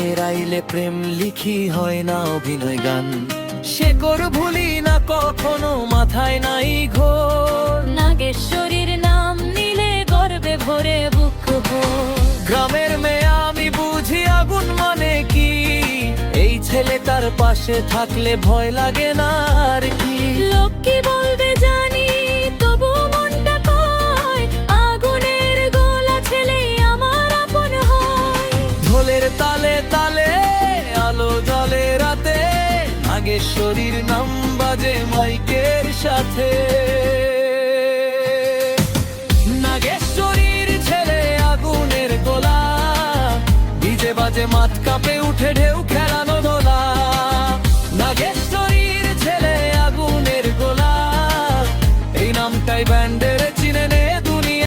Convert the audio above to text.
মেঘের আইলে প্রেম লিখি হয় না অভিনয় গান, শেকর ভুলি না কখনো মাথায় নাই ঘোর। নাগেশ্বরীর নাম নিলে গর্বে ভরে বুক ভোর। গ্রামের মেয়ে আমি বুঝি আগুন মানে কি, এই ছেলে তার পাশে থাকলে ভয় লাগে না আর কি। লোক কি বলবে জানি তবু মনটা কয়, আগুনের গোলা ছেলে আমার আপন হয়। ঢোলের তালে তালে আলো জলে রাতে, নাগেশ্বরীর নাম বাজে মাইকের সাথে। নাগেশ্বরীর ছেলে আগুনের গোলা, ডিজে বাজে মাঠ কাঁপে উঠে ঢেউ খেলানো